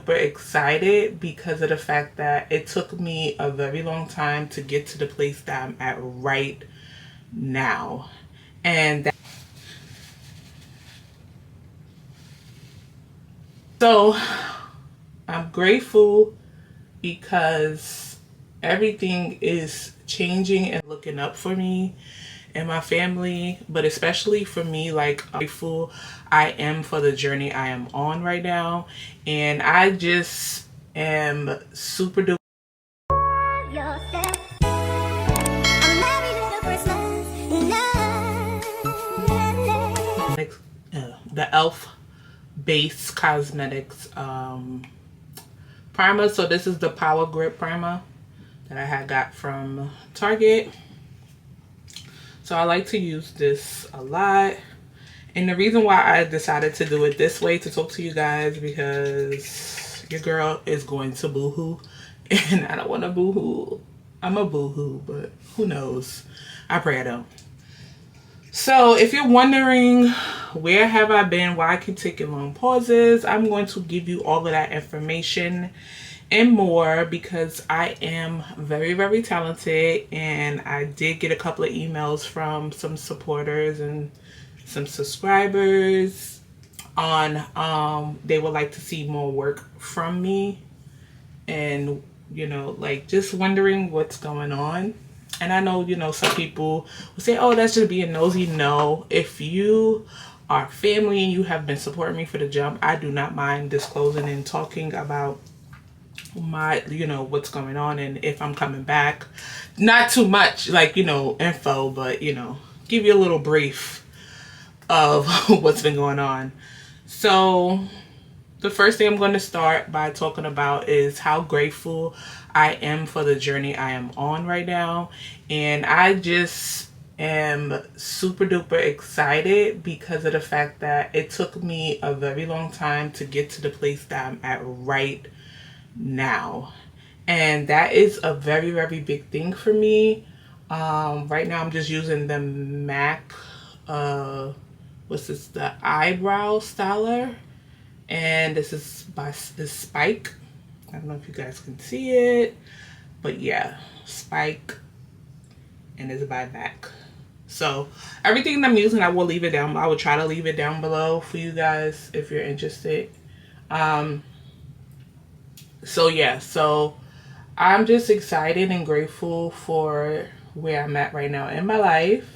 duper excited because of the fact that it took me a very long time to get to the place that I'm at right now. And so I'm grateful because everything is changing and looking up for me and my family, but especially for me, like, I'm grateful I am for the journey I am on right now. And I just am super duper the e.l.f. base cosmetics primer. So this is the Power Grip primer that I had got from Target. So I like to use this a lot. And the reason why I decided to do it this way to talk to you guys, because your girl is going to boohoo and I don't want to boohoo. I'm a boohoo, but who knows? I pray I don't. So if you're wondering where have I been, why I keep taking long pauses, I'm going to give you all of that information and more because I am very, very talented, and I did get a couple of emails from some supporters and some subscribers on they would like to see more work from me, and you know, like, just wondering what's going on. And I know, you know, some people will say, oh, that's just being nosy. No, if you are family and you have been supporting me for the jump, I do not mind disclosing and talking about my, you know, what's going on and if I'm coming back. Not too much, like, you know, info, but, you know, give you a little brief of what's been going on. So the first thing I'm going to start by talking about is how grateful I am for the journey I am on right now. And I just am super duper excited because of the fact that it took me a very long time to get to the place that I'm at right now. And that is a very, very big thing for me. Right now I'm just using the MAC, what's this, the eyebrow styler. And this is by this Spike. I don't know if you guys can see it, but yeah, Spike, and it's by MAC. So everything I'm using, I will leave it down. I will try to leave it down below for you guys if you're interested. So yeah, so I'm just excited and grateful for where I'm at right now in my life.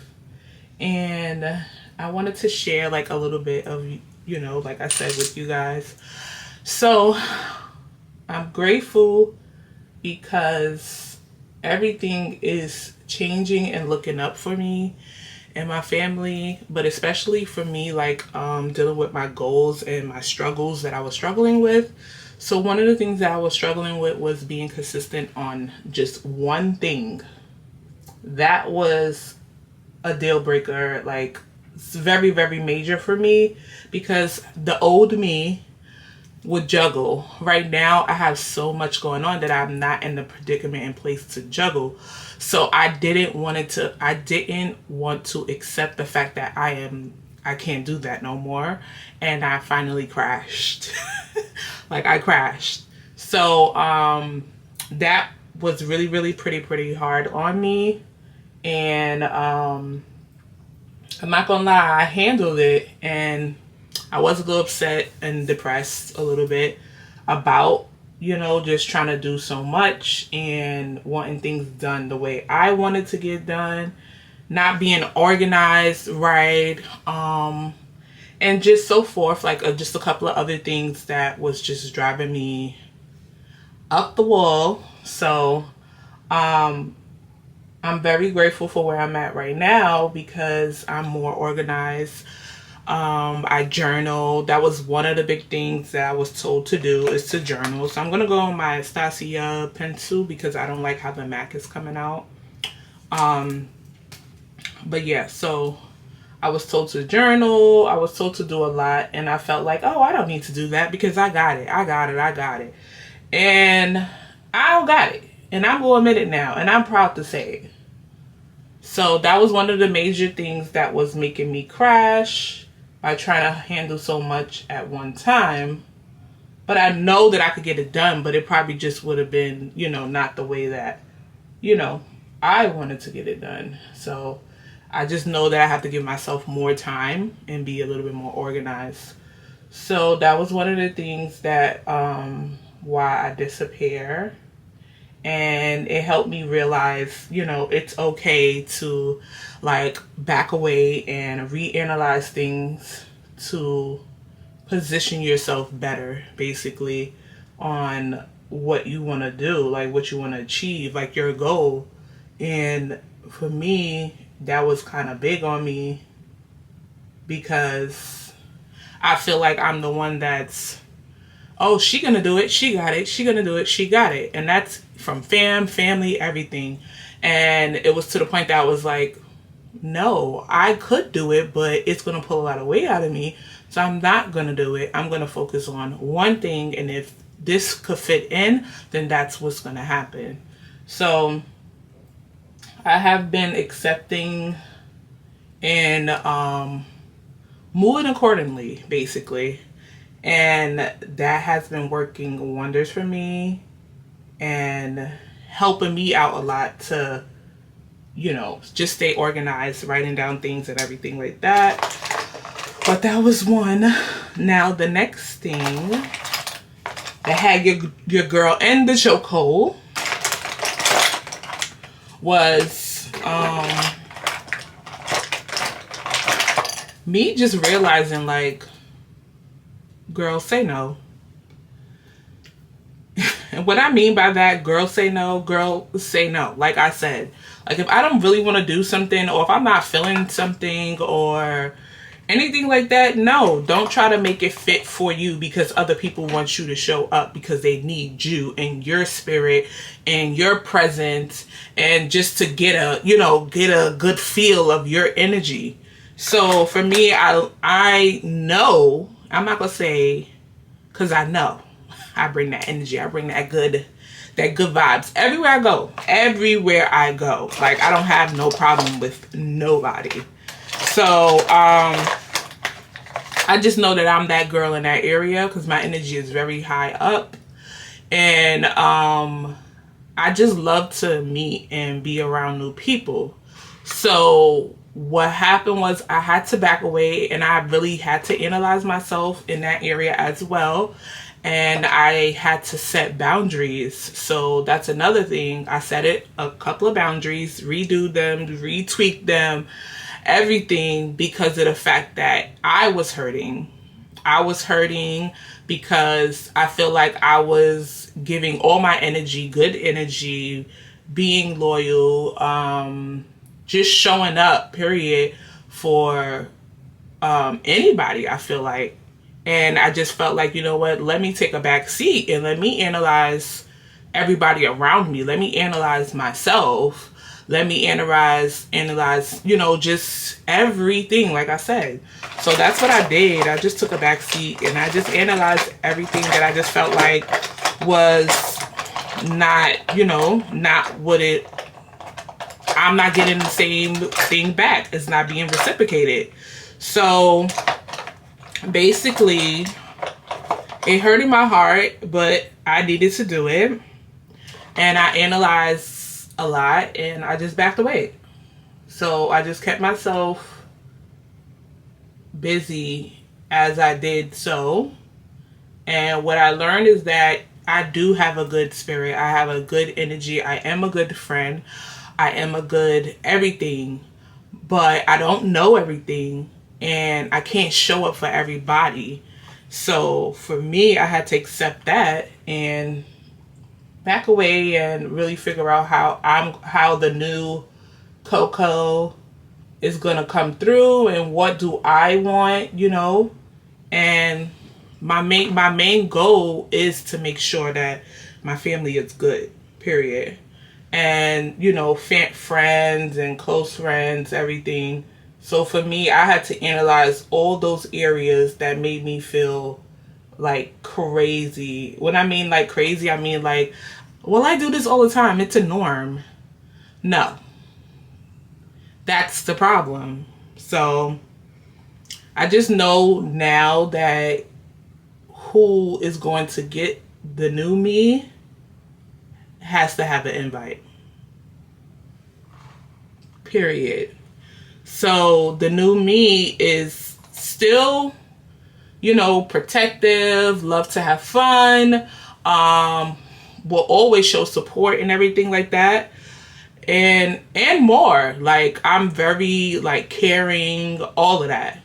And I wanted to share like a little bit of, you know, like I said, with you guys. So I'm grateful because everything is changing and looking up for me and my family, but especially for me, like dealing with my goals and my struggles that I was struggling with. So one of the things that I was struggling with was being consistent on just one thing. That was a deal breaker. Like, it's very, very major for me because the old me would juggle. Right now I have so much going on that I'm not in the predicament in place to juggle. So I didn't want to accept the fact that I can't do that no more. And I finally crashed. Like, I crashed. So that was really, really pretty hard on me. And I'm not gonna lie, I handled it, and I was a little upset and depressed a little bit about, you know, just trying to do so much and wanting things done the way I wanted to get done, not being organized right, and just so forth, like just a couple of other things that was just driving me up the wall. So I'm very grateful for where I'm at right now because I'm more organized. I journal. That was one of the big things that I was told to do, is to journal. So I'm going to go on my Stasia pencil because I don't like how the MAC is coming out. But yeah, so I was told to journal. I was told to do a lot, and I felt like, oh, I don't need to do that because I got it. And I don't got it. And I'm going to admit it now, and I'm proud to say it. So that was one of the major things that was making me crash by trying to handle so much at one time. But I know that I could get it done, but it probably just would have been, you know, not the way that, you know, I wanted to get it done. So I just know that I have to give myself more time and be a little bit more organized. So that was one of the things that, why I disappear. And it helped me realize, you know, it's okay to like back away and reanalyze things to position yourself better, basically, on what you want to do, like what you want to achieve, like your goal. And for me, that was kind of big on me because I feel like I'm the one that's, oh, she gonna do it, she got it, she gonna do it, she got it. And that's from family, everything. And it was to the point that I was like, no, I could do it, but it's gonna pull a lot of weight out of me. So I'm not gonna do it. I'm gonna focus on one thing, and if this could fit in, then that's what's gonna happen. So I have been accepting and moving accordingly, basically. And that has been working wonders for me and helping me out a lot to, you know, just stay organized, writing down things and everything like that. But that was one. Now the next thing that had your girl in the chokehold was me just realizing, like, girl, say no. And what I mean by that, girl, say no, girl, say no. Like I said, like if I don't really want to do something, or if I'm not feeling something or anything like that, no, don't try to make it fit for you because other people want you to show up because they need you and your spirit and your presence, and just to get a, you know, get a good feel of your energy. So for me, I know, I'm not gonna say, because I know I bring that energy, I bring that good vibes everywhere I go. Everywhere I go, like I don't have no problem with nobody. So I just know that I'm that girl in that area because my energy is very high up, and I just love to meet and be around new people. So what happened was I had to back away, and I really had to analyze myself in that area as well. And I had to set boundaries. So that's another thing. I set it a couple of boundaries, redo them, retweak them, everything, because of the fact that I was hurting. I was hurting because I feel like I was giving all my energy, good energy, being loyal, just showing up, period, for anybody, I feel like. And I just felt like, you know what, let me take a back seat and let me analyze everybody around me. Let me analyze myself. Let me analyze, you know, just everything, like I said. So that's what I did. I just took a back seat and I just analyzed everything that I just felt like was not, you know, not what it, I'm not getting the same thing back. It's not being reciprocated. So basically, it hurted my heart, but I needed to do it. And I analyzed a lot and I just backed away. So I just kept myself busy as I did so. And what I learned is that I do have a good spirit. I have a good energy. I am a good friend. I am a good everything. But I don't know everything. And I can't show up for everybody. So for me, I had to accept that and back away and really figure out how the new Koko is gonna come through and what do I want, you know. And my main goal is to make sure that my family is good, period. And, you know, friends and close friends, everything. So for me, I had to analyze all those areas that made me feel like crazy. When I mean like crazy, I mean like, well, I do this all the time. It's a norm. No. That's the problem. So I just know now that who is going to get the new me has to have an invite. Period. So the new me is still, you know, protective, love to have fun, will always show support and everything like that. And more. Like, I'm very, like, caring, all of that.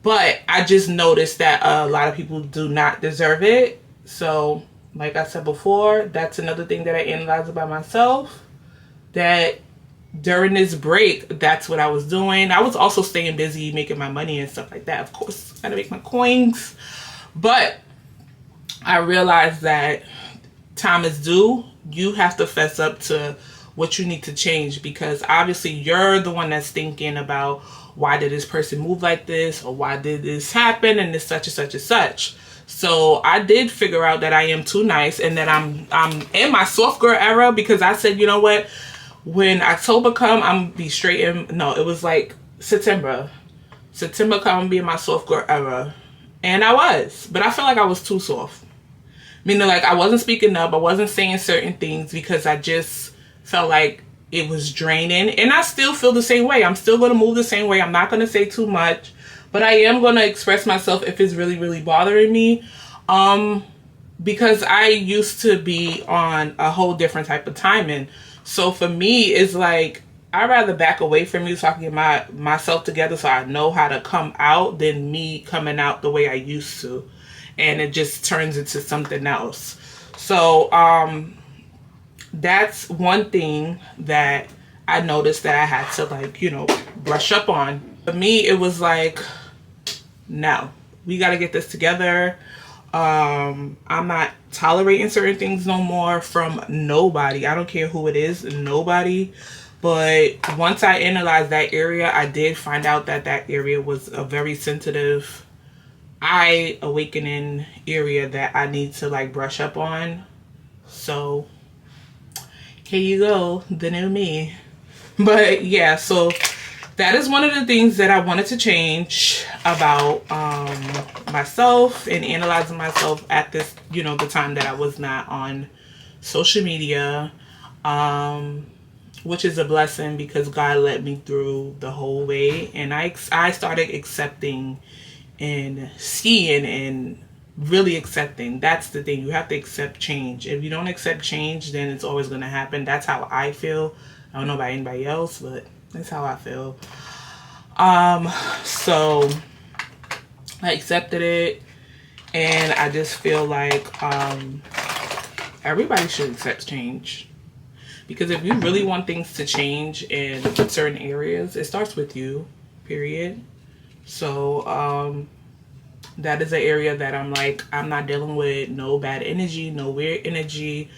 But I just noticed that a lot of people do not deserve it. So, like I said before, that's another thing that I analyzed about myself. That during this break, that's what I was doing. I was also staying busy making my money and stuff like that. Of course, gotta make my coins. But I realized that time is due. You have to fess up to what you need to change, because obviously you're the one that's thinking about, why did this person move like this, or why did this happen, and this such and such and such. So I did figure out that I am too nice, and that I'm in my soft girl era, because I said, you know what, when October come, I'm gonna be straight in. No, it was like September come, I'm gonna be in my soft girl era, and I was, but I felt like I was too soft. Meaning, like, I wasn't speaking up, I wasn't saying certain things, because I just felt like it was draining. And I still feel the same way. I'm still going to move the same way. I'm not going to say too much, but I am going to express myself if it's really, really bothering me. Because I used to be on a whole different type of timing. So for me, it's like, I'd rather back away from you so I can get myself together, so I know how to come out, than me coming out the way I used to. And it just turns into something else. So, that's one thing that I noticed that I had to, like, you know, brush up on. For me, it was like, no, we got to get this together. I'm not tolerating certain things no more from nobody. I don't care who it is, nobody. But once I analyzed that area, I did find out that that area was a very sensitive, eye awakening area that I need to, like, brush up on. So here you go, the new me. But yeah, so that is one of the things that I wanted to change about myself, and analyzing myself at this, you know, the time that I was not on social media, which is a blessing, because God led me through the whole way, and I started accepting and seeing and really accepting. That's the thing. You have to accept change. If you don't accept change, then it's always going to happen. That's how I feel. I don't know about anybody else, but that's how I feel. So I accepted it, and I just feel like everybody should accept change, because if you really want things to change in certain areas, it starts with you, period. So that is an area that I'm like, I'm not dealing with no bad energy, no weird energy.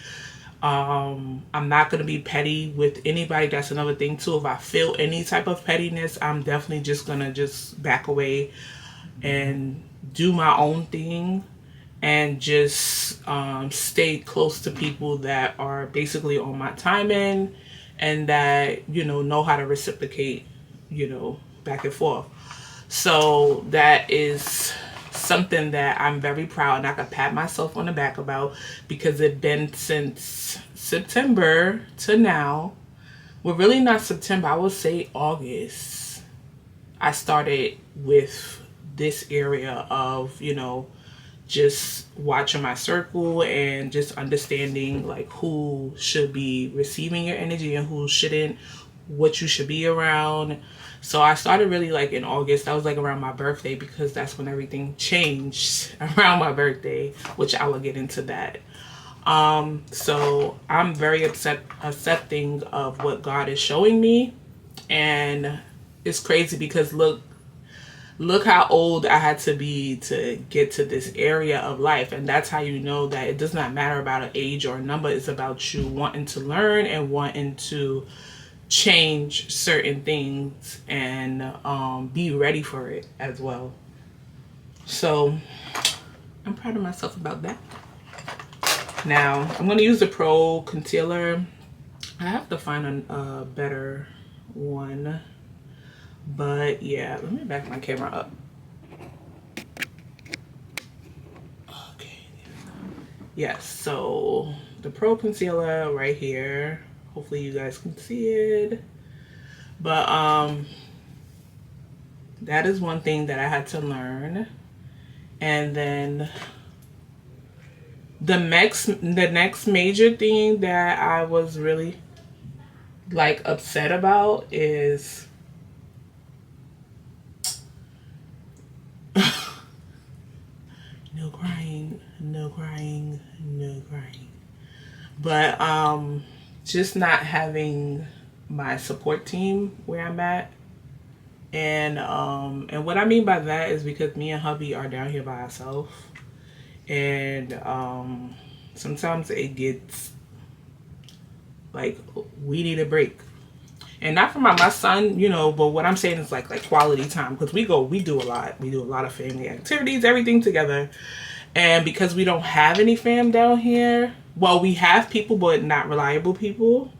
I'm not going to be petty with anybody. That's another thing too. If I feel any type of pettiness, I'm definitely just going to just back away and do my own thing, and just stay close to people that are basically on my timing, and that, you know how to reciprocate, you know, back and forth. So that is something that I'm very proud, and I can pat myself on the back about, because it's been since September to now. Well, really not September, I would say August. I started with this area of, you know, just watching my circle and just understanding, like, who should be receiving your energy and who shouldn't, what you should be around. So I started really, like, in August. That was like around my birthday, because that's when everything changed, around my birthday, which I will get into that. So I'm very accepting of what God is showing me. And it's crazy, because look how old I had to be to get to this area of life. And that's how you know that it does not matter about an age or a number. It's about you wanting to learn and wanting to change certain things, and be ready for it as well. So I'm proud of myself about that. Now I'm going to use the Pro Concealer. I have to find a better one, but yeah, let me back my camera up. Okay. yes, so the Pro Concealer right here. Hopefully you guys can see it. But that is one thing that I had to learn. And then the next major thing that I was really like upset about is no crying, no crying, no crying. But just not having my support team where I'm at. And what I mean by that is because me and hubby are down here by ourselves. And sometimes it gets like we need a break. And not for my son, you know, but what I'm saying is like quality time, because we do a lot. We do a lot of family activities, everything together. And because we don't have any fam down here, well, we have people, but not reliable people.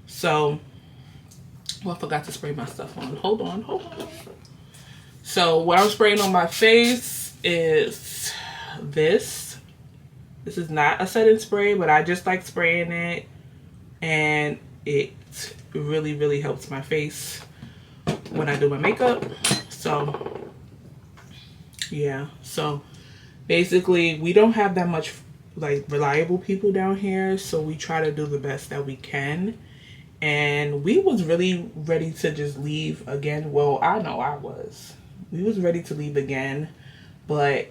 So, well, I forgot to spray my stuff on. Hold on. So what I'm spraying on my face is this. This is not a setting spray, but I just like spraying it. And it really, really helps my face when I do my makeup. So, yeah. So, basically, we don't have that much like reliable people down here. So, we try to do the best that we can. And we was really ready to just leave again. Well, I know I was. We was ready to leave again. But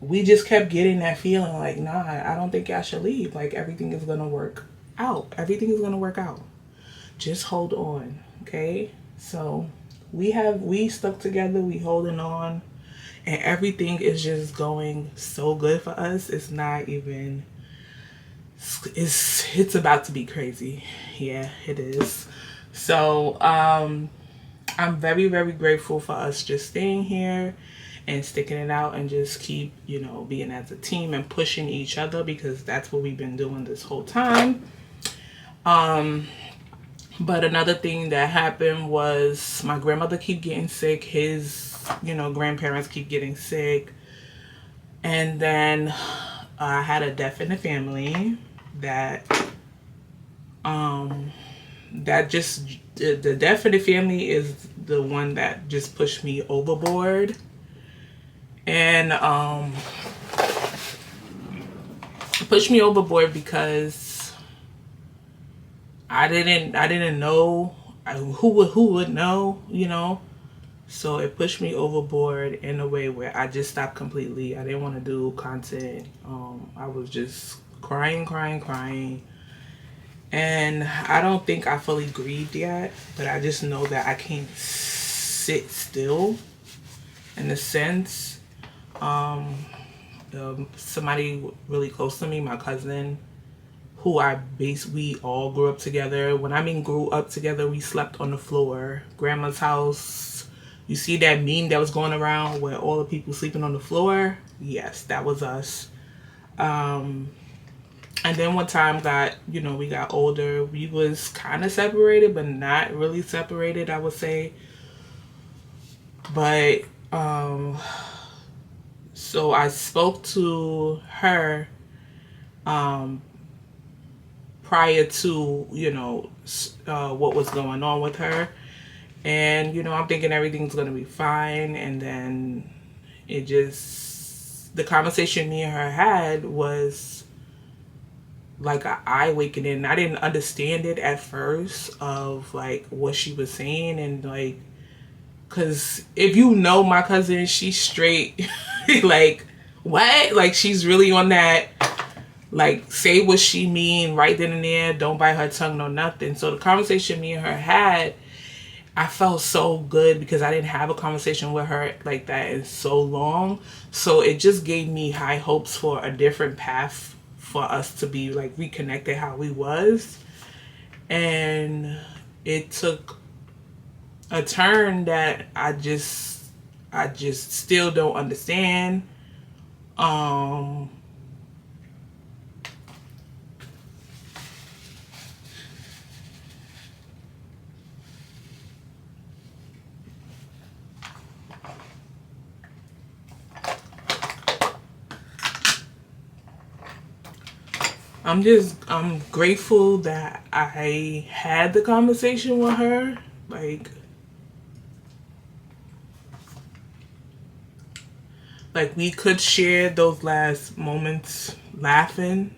we just kept getting that feeling like, nah, I don't think I should leave. Like, everything is going to work out. Everything is going to work out. Just hold on, okay? So we stuck together, we holding on, and everything is just going so good for us. It's not even, it's about to be crazy. Yeah, it is. So I'm very, very grateful for us just staying here and sticking it out and just keep, you know, being as a team and pushing each other, because that's what we've been doing this whole time. But another thing that happened was my grandmother keep getting sick. His, you know, grandparents keep getting sick. And then I had a death in the family that, just, the death in the family is the one that just pushed me overboard. And, pushed me overboard because I didn't know who would know, you know. So it pushed me overboard in a way where I just stopped completely. I didn't want to do content. I was just crying. And I don't think I fully grieved yet, but I just know that I can't sit still in a sense. Somebody really close to me, my cousin, who we all grew up together. When I mean grew up together, we slept on the floor. Grandma's house. You see that meme that was going around where all the people sleeping on the floor? Yes, that was us. And then one time we got older. We was kind of separated, but not really separated, I would say. But, so I spoke to her, prior to, you know, what was going on with her. And, you know, I'm thinking everything's going to be fine. And then the conversation me and her had was like an eye awakening. I didn't understand it at first of like what she was saying. And like, cause if you know my cousin, she's straight, like, what? Like, she's really on that, like, say what she mean right then and there. Don't bite her tongue, no nothing. So the conversation me and her had, I felt so good because I didn't have a conversation with her like that in so long. So it just gave me high hopes for a different path for us to be like reconnected how we was. And it took a turn that I just still don't understand. I'm grateful that I had the conversation with her. Like we could share those last moments laughing,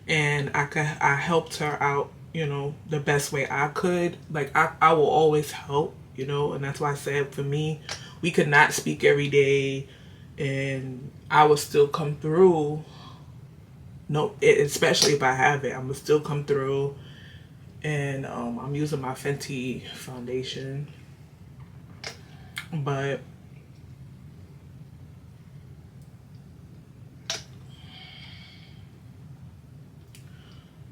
and I helped her out, you know, the best way I could. Like I will always help, you know, and that's why I said for me, we could not speak every day, and I would still come through. No, especially if I have it, I'm gonna still come through. And I'm using my Fenty foundation, but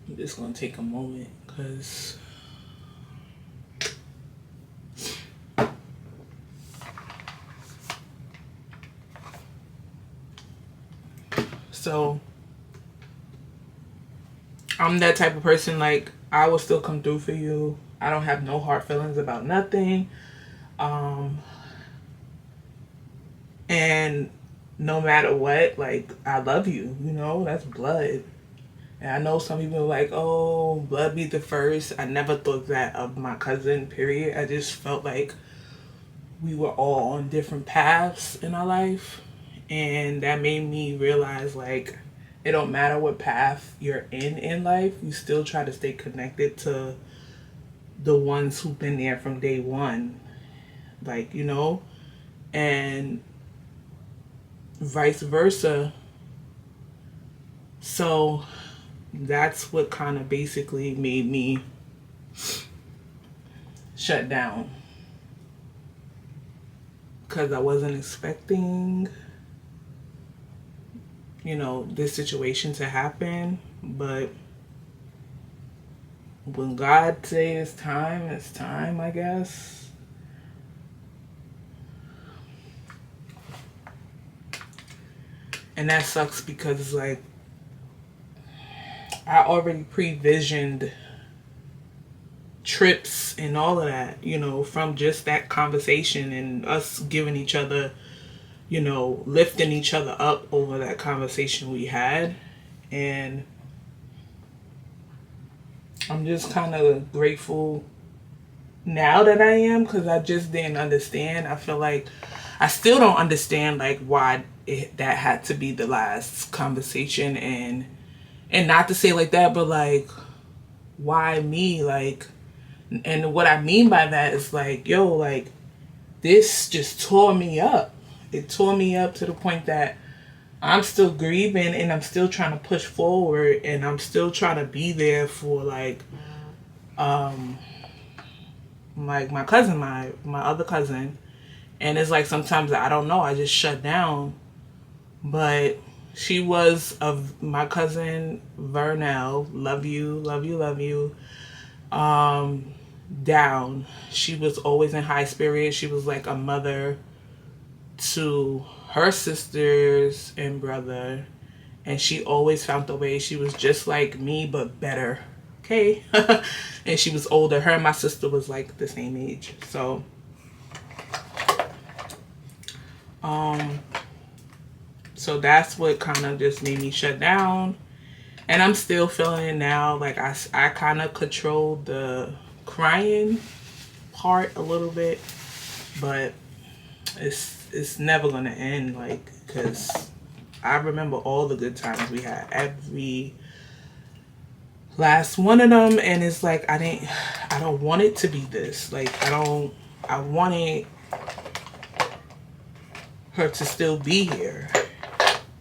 I'm just gonna take a moment because so I'm that type of person, like I will still come through for you. I don't have no hard feelings about nothing. And no matter what, like I love you, you know, that's blood. And I know some people are like, oh, blood be the first. I never thought that of my cousin, period. I just felt like we were all on different paths in our life. And that made me realize, like, it don't matter what path you're in life, you still try to stay connected to the ones who've been there from day one. Like, you know, and vice versa. So that's what kind of basically made me shut down, because I wasn't expecting, you know, this situation to happen. But when God says it's time, I guess. And that sucks because it's like I already pre-visioned trips and all of that, you know, from just that conversation and us giving each other, you know, lifting each other up over that conversation we had. And I'm just kind of grateful now that I am, because I just didn't understand. I feel like I still don't understand, like, why that had to be the last conversation. And not to say like that, but like, why me? Like, and what I mean by that is like, yo, like, this just tore me up. It tore me up to the point that I'm still grieving, and I'm still trying to push forward, and I'm still trying to be there for like my cousin, my other cousin. And it's like sometimes I don't know, I just shut down. But she was of my cousin Vernell, love you, love you, love you. Down. She was always in high spirits. She was like a mother to her sisters and brother, and she always found a way. She was just like me but better, okay? And she was older. Her and my sister was like the same age. So so that's what kind of just made me shut down. And I'm still feeling it now. Like I kind of controlled the crying part a little bit, but it's never gonna end, like, because I remember all the good times we had, every last one of them. And it's like I don't want it to be this. Like I wanted her to still be here,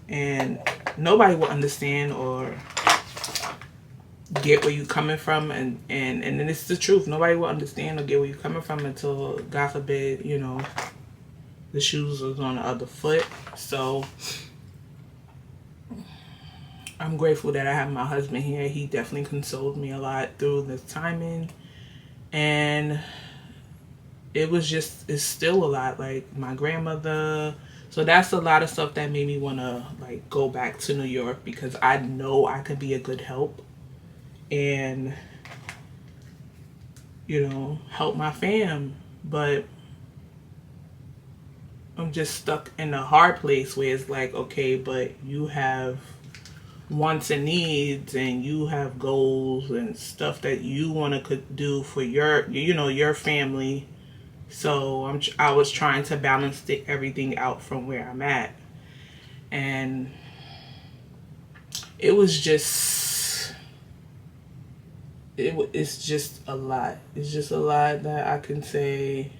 and nobody will understand or get where you coming from. And it's the truth. Nobody will understand or get where you coming from until, God forbid, you know, the shoes was on the other foot. So I'm grateful that I have my husband here. He definitely consoled me a lot through this timing. And it's still a lot. Like my grandmother. So that's a lot of stuff that made me want to like go back to New York, because I know I could be a good help and, you know, help my fam. But I'm just stuck in a hard place where it's like, okay, but you have wants and needs, and you have goals and stuff that you want to do for your, you know, your family. So I was trying to balance everything out from where I'm at, and it was just it's just a lot. It's just a lot that I can say.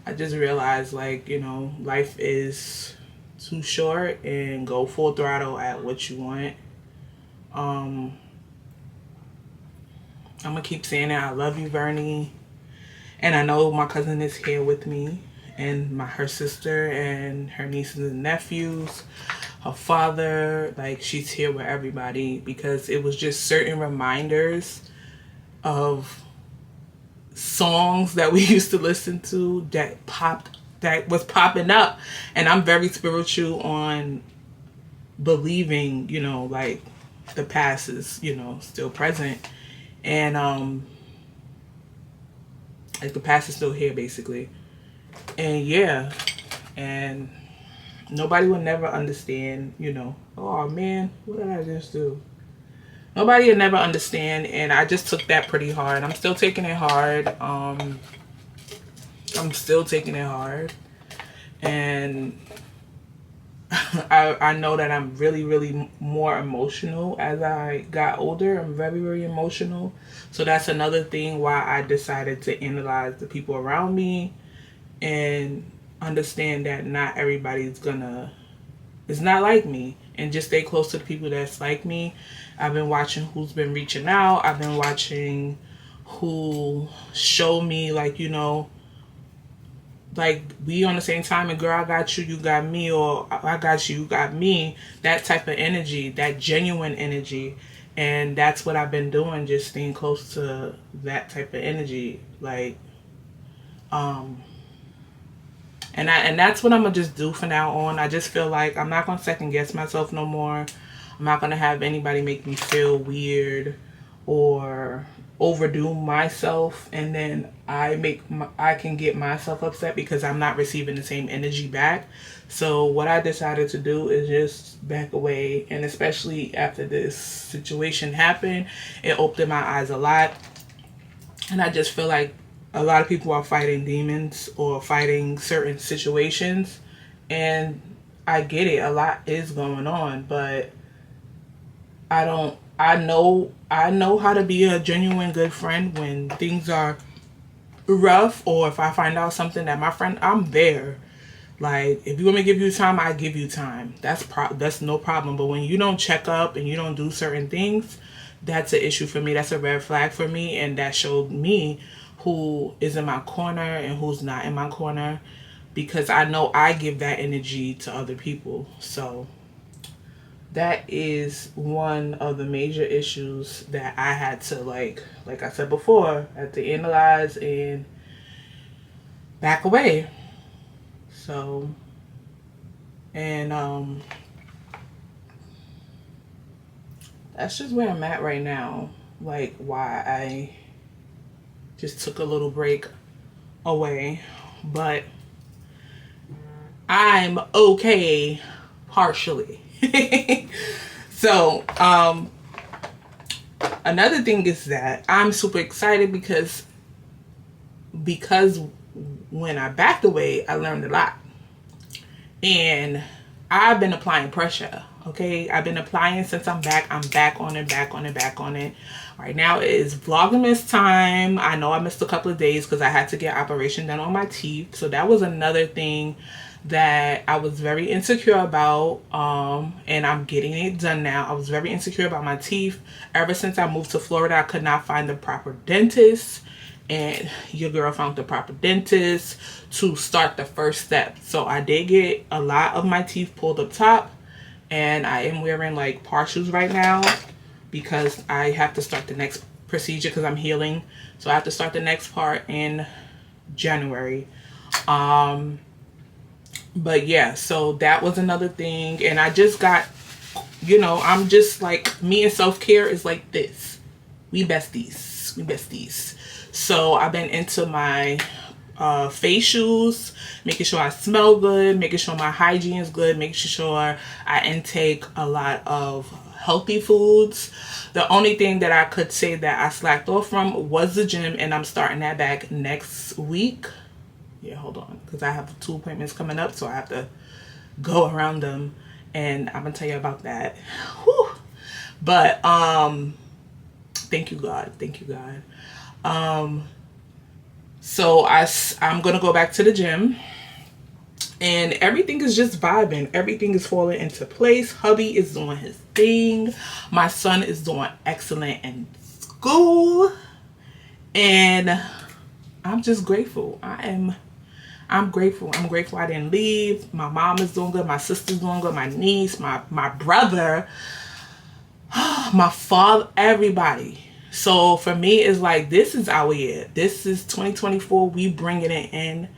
I just realized, like, you know, life is too short, and go full throttle at what you want. I'm gonna keep saying that. I love you, Vernie. And I know my cousin is here with me, and her sister and her nieces and nephews, her father. Like, she's here with everybody, because it was just certain reminders of songs that we used to listen to that was popping up. And I'm very spiritual on believing, you know, like, the past is, you know, still present, and like, the past is still here, basically. And yeah, and nobody will never understand, you know, oh man, what did I just do? Nobody will never understand, and I just took that pretty hard. I'm still taking it hard. I'm still taking it hard, and I know that I'm really more emotional as I got older. I'm very emotional. So that's another thing why I decided to analyze the people around me and understand that not everybody's is not like me, and just stay close to the people that's like me. I've been watching who's been reaching out. I've been watching who show me, like, you know, like, we on the same time, and girl, I got you, you got me, or I got you, you got me. That type of energy, that genuine energy. And that's what I've been doing, just staying close to that type of energy. Like, and that's what I'm gonna just do from now on. I just feel like I'm not gonna second guess myself no more. I'm not gonna have anybody make me feel weird or overdo myself, and then I can get myself upset because I'm not receiving the same energy back. So what I decided to do is just back away, and especially after this situation happened, it opened my eyes a lot. And I just feel like a lot of people are fighting demons or fighting certain situations, and I get it, a lot is going on, but I know how to be a genuine good friend when things are rough, or if I find out something that my friend, I'm there. Like, if you want me to give you time, I give you time. That's no problem. But when you don't check up and you don't do certain things, that's an issue for me. That's a red flag for me, and that showed me who is in my corner and who's not in my corner, because I know I give that energy to other people. So that is one of the major issues that I had to, like I said before, I had to analyze and back away. So, and that's just where I'm at right now. Like, why I just took a little break away, but I'm okay partially. So, another thing is that I'm super excited because when I backed away, I learned a lot. And I've been applying pressure, okay? I've been applying since I'm back. I'm back on it. Right now it is Vlogmas time. I know I missed a couple of days because I had to get operation done on my teeth. So that was another thing that I was very insecure about, and I'm getting it done now. I was very insecure about my teeth. Ever since I moved to Florida, I could not find the proper dentist, and your girl found the proper dentist to start the first step. So I did get a lot of my teeth pulled up top, and I am wearing like partials right now because I have to start the next procedure because I'm healing. So I have to start the next part in January. But yeah, so that was another thing. And I just got, you know, I'm just like, me and self-care is like this. We besties. So I've been into my facials, making sure I smell good, making sure my hygiene is good, making sure I intake a lot of healthy foods. The only thing that I could say that I slacked off from was the gym, and I'm starting that back next week. Yeah, hold on, because I have 2 appointments coming up, so I have to go around them, and I'm gonna tell you about that. Whew. But thank you God, thank you God. So I'm gonna go back to the gym, and everything is just vibing, everything is falling into place. Hubby is doing his thing, my son is doing excellent in school, and I'm just grateful. I'm grateful. I'm grateful I didn't leave. My mom is doing good. My sister's doing good. My niece, my brother, my father, everybody. So for me, it's like, this is our year. This is 2024. We bringing it in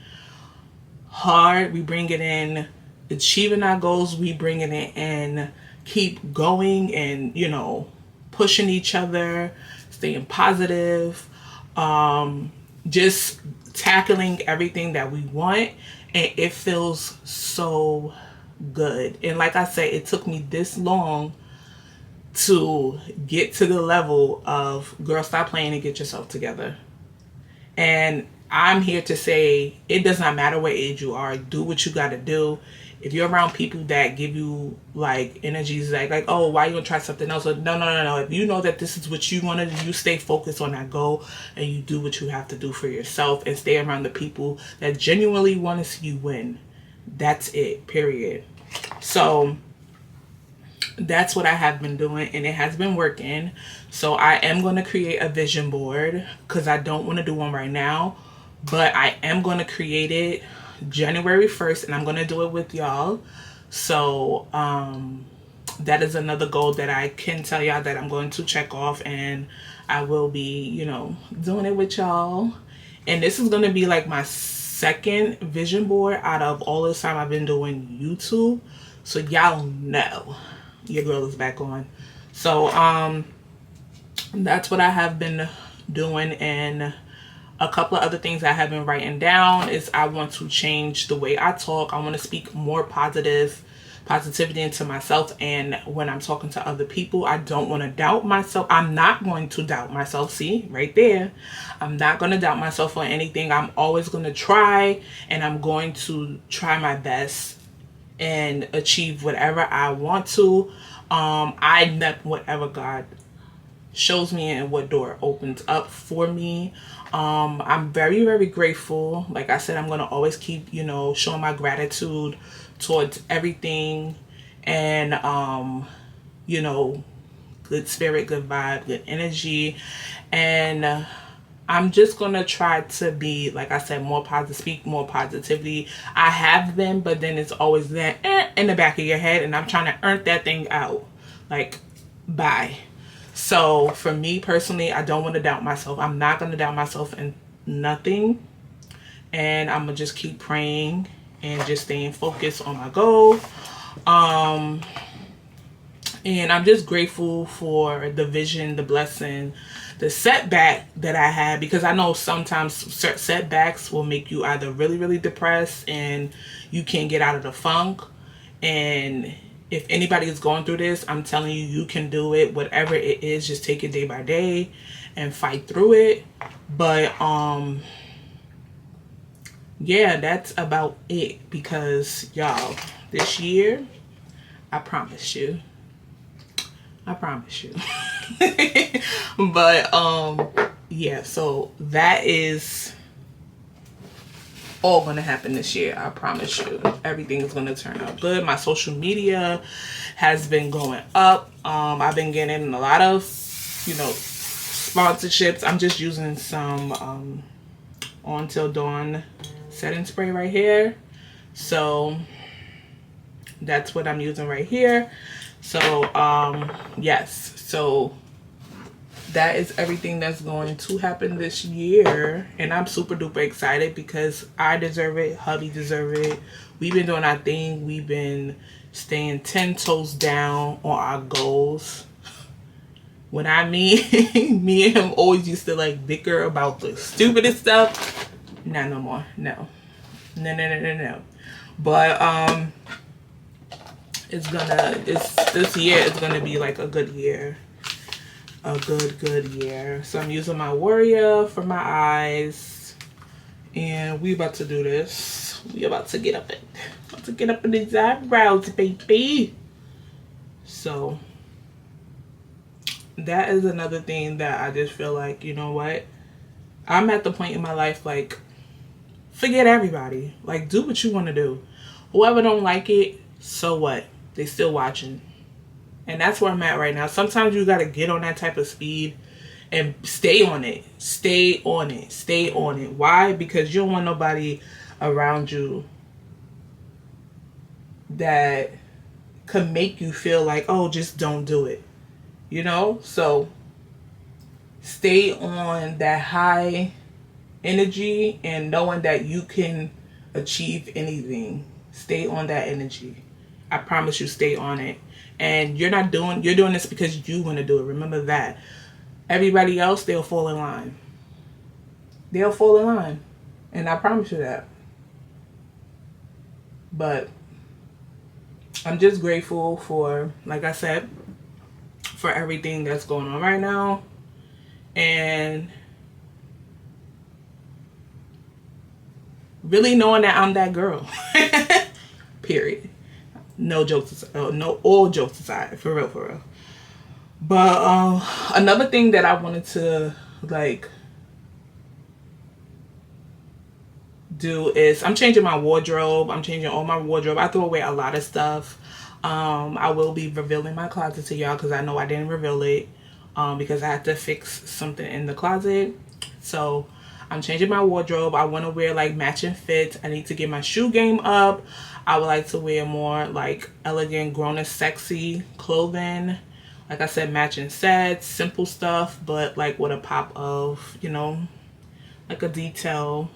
hard. We bring it in achieving our goals. We bringing it in keep going and, you know, pushing each other, staying positive, just tackling everything that we want, and it feels so good. And like I said, it took me this long to get to the level of, girl, stop playing and get yourself together. And I'm here to say, it does not matter what age you are, do what you got to do. If you're around people that give you like energies like, oh, why you gonna try something else? No. If you know that this is what you want to do, you stay focused on that goal, and you do what you have to do for yourself, and stay around the people that genuinely want to see you win. That's it, period. So that's what I have been doing, and it has been working. So I am going to create a vision board, because I don't want to do one right now, but I am going to create it January 1st, and I'm going to do it with y'all. So that is another goal that I can tell y'all that I'm going to check off, and I will be, you know, doing it with y'all. And this is going to be like my second vision board out of all this time I've been doing YouTube. So y'all know your girl is back on. So that's what I have been doing. And a couple of other things I have been writing down is I want to change the way I talk. I want to speak more positivity into myself, and when I'm talking to other people, I don't want to doubt myself. I'm not going to doubt myself. See, right there. I'm not going to doubt myself on anything. I'm always going to try, and I'm going to try my best and achieve whatever I want to. I let whatever God shows me and what door opens up for me. I'm very, very grateful. Like I said, I'm going to always keep, you know, showing my gratitude towards everything. And, you know, good spirit, good vibe, good energy. And I'm just going to try to be, like I said, more positive, speak more positivity. I have been, but then it's always that in the back of your head, and I'm trying to earn that thing out. Like, bye. So for me personally, I don't want to doubt myself. I'm not going to doubt myself in nothing. And I'm going to just keep praying and just staying focused on my goal. And I'm just grateful for the vision, the blessing, the setback that I had, because I know sometimes setbacks will make you either really, really depressed and you can't get out of the funk. And if anybody is going through this, I'm telling you, you can do it. Whatever it is, just take it day by day and fight through it. But yeah, that's about it, because y'all, this year, I promise you. But yeah, so that is all gonna happen this year. I promise you, everything is gonna turn out good. My social media has been going up. I've been getting a lot of, you know, sponsorships. I'm just using some On Till Dawn setting spray right here. So that's what I'm using right here. So yes, so that is everything that's going to happen this year, and I'm super duper excited because I deserve it, hubby deserve it. We've been doing our thing. We've been staying 10 toes down on our goals. When I mean, me and him always used to like bicker about the stupidest stuff. Not no more. No. No. But this year is gonna be like a good year. A good year. So I'm using my Warrior for my eyes. And we about to do this. We about to get up it. About to get up in these eyebrows, baby. So that is another thing that I just feel like, you know what? I'm at the point in my life, like, forget everybody. Like, do what you want to do. Whoever don't like it, so what? They still watching. And that's where I'm at right now. Sometimes you got to get on that type of speed and stay on it. Stay on it. Stay on it. Why? Because you don't want nobody around you that could make you feel like, oh, just don't do it. You know? So stay on that high energy and knowing that you can achieve anything. Stay on that energy. I promise you, stay on it. And you're doing this because you want to do it. Remember that. Everybody else, they'll fall in line. They'll fall in line. And I promise you that. But I'm just grateful for, like I said, for everything that's going on right now. And really knowing that I'm that girl. Period. No jokes aside. No, all jokes aside. For real. But another thing that I wanted to like do is I'm changing my wardrobe. I'm changing all my wardrobe. I threw away a lot of stuff. I will be revealing my closet to y'all because I know I didn't reveal it because I had to fix something in the closet. So I'm changing my wardrobe. I want to wear like matching fits. I need to get my shoe game up. I would like to wear more like elegant, grown and sexy clothing. Like I said, matching sets, simple stuff, but like with a pop of, you know, like a detail,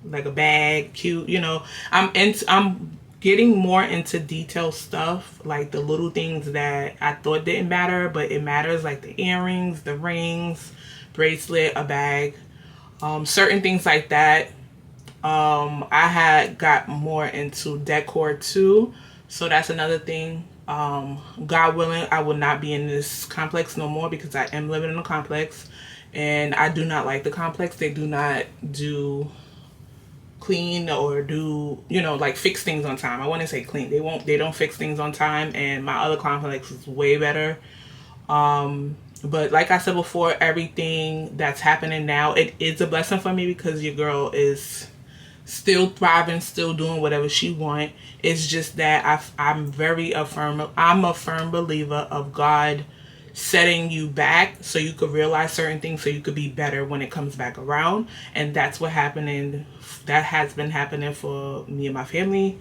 like a bag, cute, you know. I'm getting more into detail stuff, like the little things that I thought didn't matter, but it matters, like the earrings, the rings, bracelet, a bag, certain things like that. I had got more into decor too, so that's another thing. God willing, I will not be in this complex no more because I am living in a complex and I do not like the complex. They do not do clean or do, you know, like fix things on time. I want to say clean. They don't fix things on time, and my other complex is way better. But like I said before, everything that's happening now, it is a blessing for me because your girl is still thriving, still doing whatever she want. It's just that I'm a firm believer of God setting you back so you could realize certain things so you could be better when it comes back around. And that's what that has been happening for me and my family.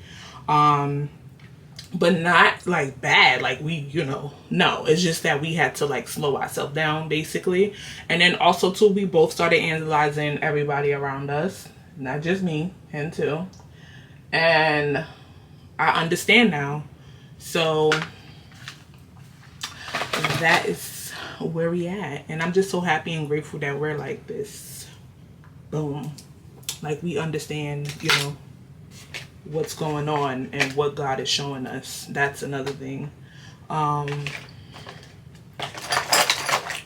But not like bad, like we, you know, no, it's just that we had to like slow ourselves down basically. And then also too, we both started analyzing everybody around us, not just me, him too. And I understand now. So that is where we at. And I'm just so happy and grateful that we're like this. Boom. Like we understand, you know, what's going on and what God is showing us. That's another thing.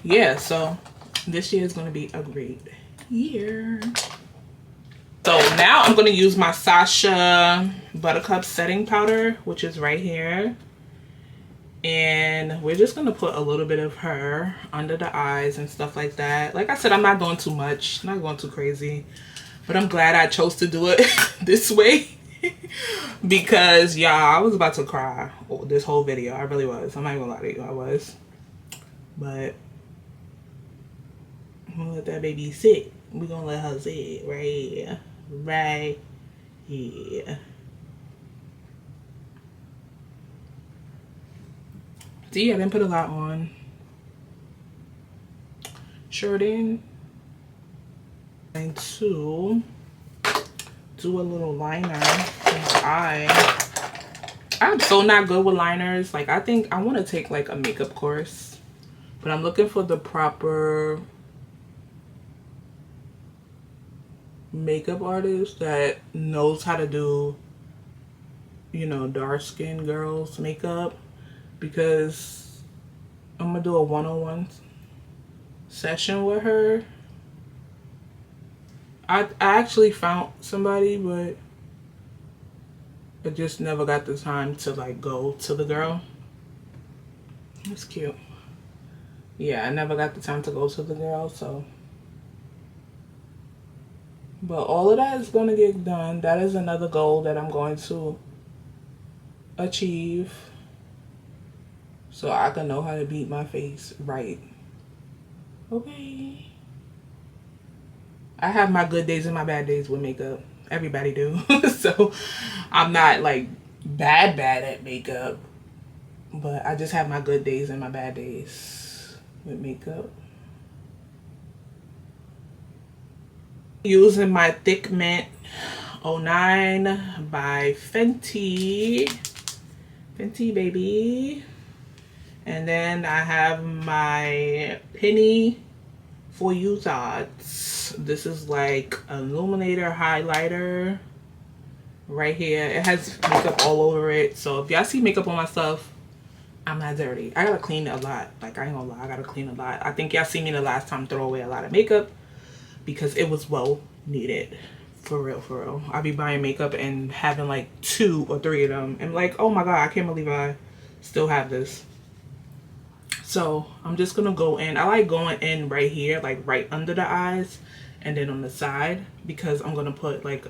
Yeah, so this year is going to be a great year. So now I'm going to use my Sasha Buttercup setting powder, which is right here. And we're just going to put a little bit of her under the eyes and stuff like that. Like I said, I'm not going too much, not going too crazy. But I'm glad I chose to do it this way. Because, y'all, I was about to cry this whole video. I really was. I'm not going to lie to you. I was. But I'm going to let that baby sit. We're going to let her sit right here. Right here. See, I didn't put a lot on. Sure didn't. And to do a little liner in my eye. I'm so not good with liners. Like, I think I want to take like a makeup course, but I'm looking for the proper makeup artist that knows how to do, you know, dark skinned girls makeup, because I'm gonna do a one-on-one session with her. I actually found somebody, but I just never got the time to like go to the girl. That's cute. Yeah, I never got the time to go to the girl, so. But all of that is going to get done. That is another goal that I'm going to achieve, so I can know how to beat my face right. Okay. I have my good days and my bad days with makeup. Everybody do. So I'm not like bad at makeup, but I just have my good days and my bad days with makeup. Using my Thick Mint 09 by Fenty baby. And then I have my Penny For You Thoughts. This is like illuminator highlighter right here. It has makeup all over it, so if y'all see makeup on my stuff, I'm not dirty. I gotta clean a lot. Like, I ain't gonna lie, I gotta clean a lot. I think y'all see me the last time throw away a lot of makeup because it was well needed. For real, for real. I be buying makeup and having like 2 or 3 of them and like, oh my god, I can't believe I still have this. So I'm just gonna go in. I like going in right here, like right under the eyes, and then on the side, because I'm gonna put like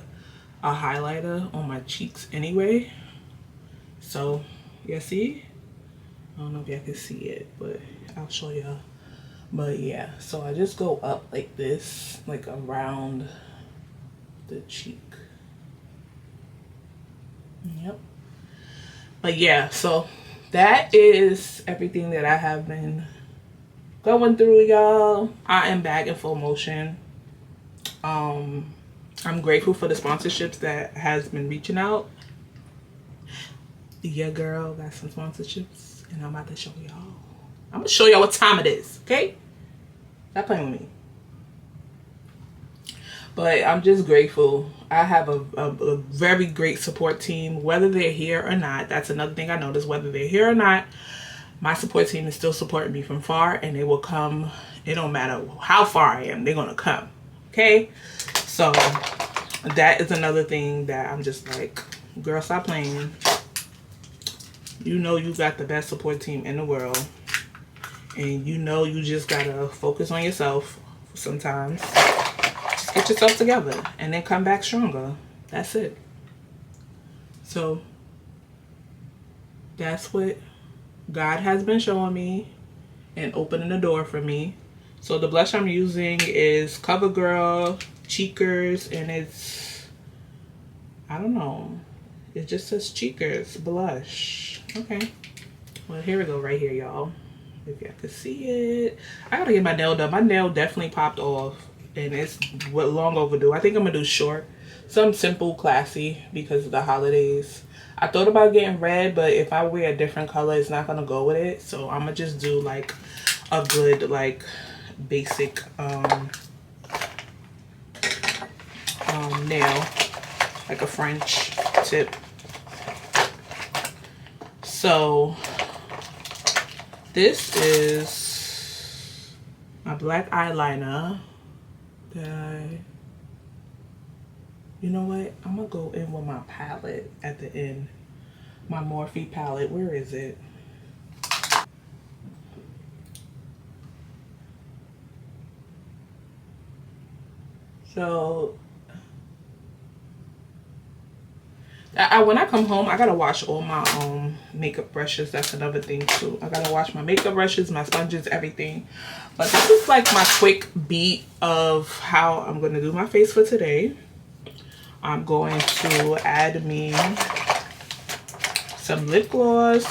a highlighter on my cheeks anyway. So yeah, see, I don't know if y'all can see it, but I'll show y'all. But yeah, so I just go up like this, like around the cheek. Yep. But yeah, so that is everything that I have been going through, y'all. I am back in full motion. I'm grateful for the sponsorships that has been reaching out. Yeah, girl, got some sponsorships, and I'm about to show y'all. I'm gonna show y'all what time it is, okay? Stop playing with me. But I'm just grateful. I have a very great support team, whether they're here or not. That's another thing I noticed. Whether they're here or not, my support team is still supporting me from far, and they will come. It don't matter how far I am, they're gonna come, okay? So that is another thing that I'm just like, girl, stop playing. You know you got the best support team in the world, and you know you just gotta focus on yourself sometimes. Just get yourself together and then come back stronger. That's it. So that's what God has been showing me and opening the door for me. So the blush I'm using is CoverGirl Cheekers, and it's, I don't know, it just says Cheekers blush. Okay, well, here we go right here, y'all. If y'all could see it. I gotta get my nail done. My nail definitely popped off, and it's long overdue. I think I'm gonna do short, some simple, classy, because of the holidays. I thought about getting red, but if I wear a different color, it's not gonna go with it. So I'm gonna just do like a good, like, basic nail, like a French tip. So this is my black eyeliner that you know what? I'm gonna go in with my palette at the end. My Morphe palette. Where is it? So when I come home, I gotta wash all my makeup brushes. That's another thing too. I gotta wash my makeup brushes, my sponges, everything. But this is like my quick beat of how I'm gonna do my face for today. I'm going to add me some lip gloss.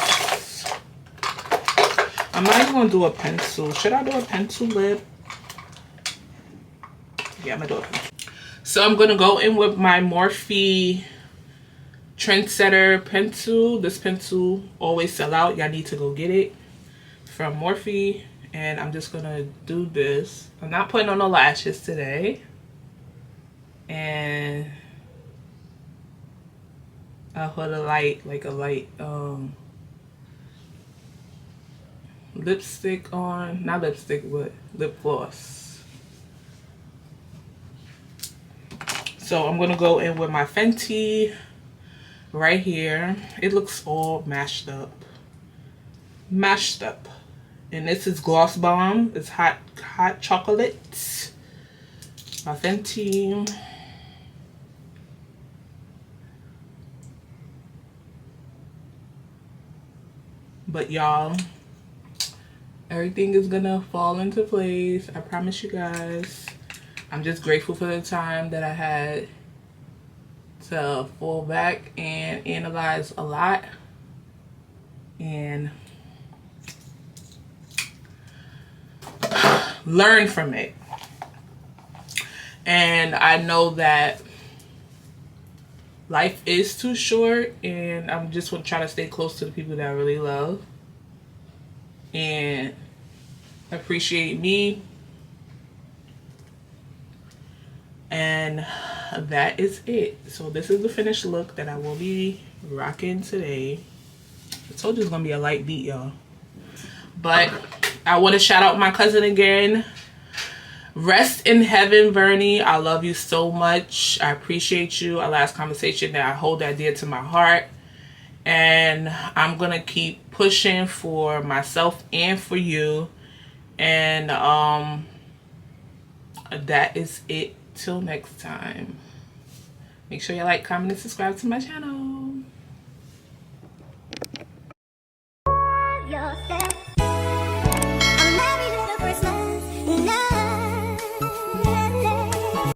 I'm not even gonna do a pencil. Should I do a pencil lip? Yeah, I'm gonna do a pencil. So I'm gonna go in with my Morphe Trendsetter pencil. This pencil always sell out. Y'all need to go get it from Morphe. And I'm just gonna do this. I'm not putting on no lashes today. and I put a light, like a light lipstick on, not lipstick, but lip gloss. So I'm gonna go in with my Fenty right here. It looks all mashed up. And this is Gloss Bomb. It's hot chocolate. My Fenty. But y'all, everything is gonna fall into place. I promise you guys. I'm just grateful for the time that I had to fall back and analyze a lot and learn from it. And I know that life is too short, and I'm just going to try to stay close to the people that I really love and appreciate me. And that is it. So this is the finished look that I will be rocking today. I told you it's gonna be a light beat, y'all. But I want to shout out my cousin again. Rest in heaven, Bernie. I love you so much. I appreciate you. Our last conversation, that I hold that dear to my heart. And I'm gonna keep pushing for myself and for you. And that is it. Till next time. Make sure you like, comment, and subscribe to my channel.